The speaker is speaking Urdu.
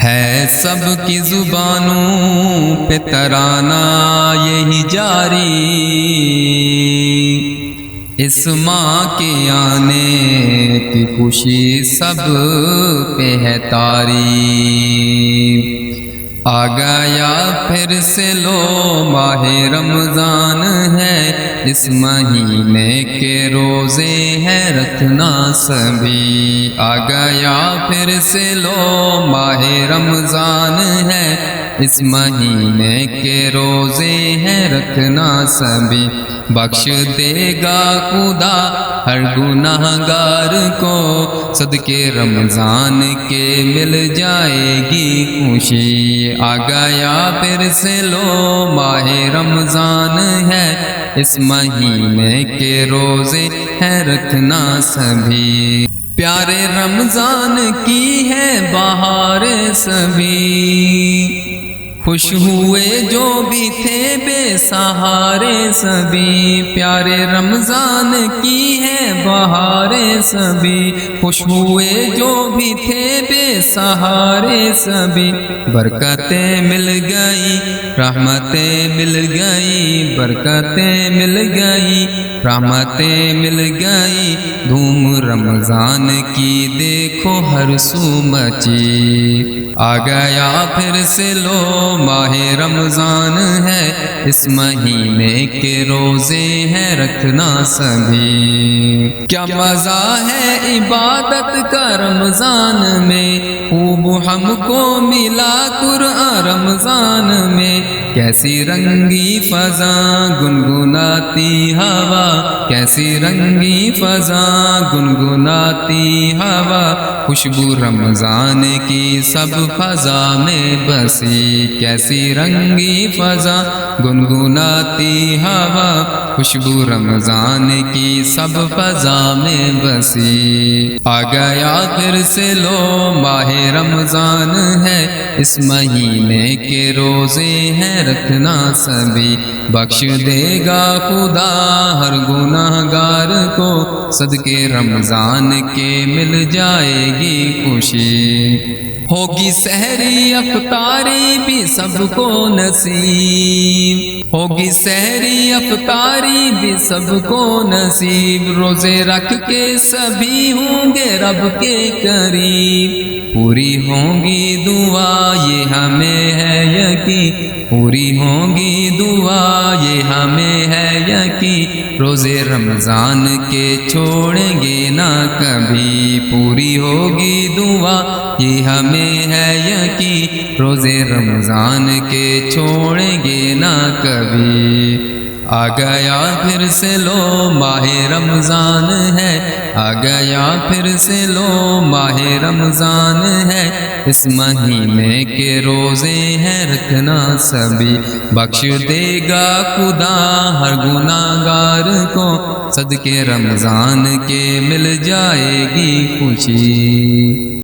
ہے سب کی زبانوں پہ ترانہ یہی جاری، اس ماں کے آنے کی خوشی سب پہ ہے طاری۔ آ گیا پھر سے لو ماہ رمضان ہے، اس مہینے کے روزے ہیں رکھنا سبھی۔ آ گیا پھر سے لو ماہ رمضان ہے، اس مہینے کے روزے ہیں رکھنا سبھی۔ بخش دے گا خدا ہر گناہ گار کو، صدقے رمضان کے مل جائے گی خوشی۔ آ گیا پھر سے لو ماہ رمضان ہے، اس مہینے کے روزے ہیں رکھنا سبھی۔ پیارے رمضان کی ہے بہار سبھی، خوش ہوئے جو بھی تھے بے سہارے سبھی۔ پیارے رمضان کی ہے بہار سبھی، خوش ہوئے جو بھی تھے بے سہارے سبھی۔ برکتیں مل گئی رحمتیں مل گئی، برکتیں مل گئی رحمتیں مل گئی، دھوم رمضان کی دیکھو ہر سو مچی۔ آ گیا پھر سے لو ماہ رمضان ہے، اس مہینے کے روزے ہیں رکھنا سبھی۔ کیا مزہ ہے عبادت کا رمضان میں، خوب ہم کو ملا قرآن رمضان میں۔ کیسی رنگی فضا گنگناتی ہوا، کیسی رنگی فضا گنگناتی ہوا، خوشبو رمضان کی سب فضا میں بسی۔ کیسی رنگی فضا گنگناتی ہوا، خوشبو رمضان کی سب فضا میں بسی۔ آ گیا پھر سے لو ماہ رمضان ہے، اس مہینے کے روزے ہیں رکھنا سبھی۔ بخش دے گا خدا ہر گناہ گار کو، صدقے رمضان کے مل جائے گی خوشی۔ ہوگی سحری افطاری بھی سب کو نصیب، ہوگی سحری افطاری بھی سب کو نصیب، روزے رکھ کے سبھی ہوں گے رب کے قریب۔ پوری ہوں گی دعا یہ ہمیں ہے یقین، پوری ہوں گی دعا یہ ہمیں ہے یقین، روزے رمضان کے چھوڑیں گے نہ کبھی۔ پوری ہوگی دعا یہ ہمیں ہے یقین، روزے رمضان کے چھوڑیں گے نہ کبھی۔ آ گیا پھر سے لو ماہ رمضان ہے، آ گیا پھر سے لو ماہ رمضان ہے، اس مہینے کے روزے ہیں رکھنا سبھی۔ بخش دے گا خدا ہر گناہ گار کو، صدقے رمضان کے مل جائے گی خوشی۔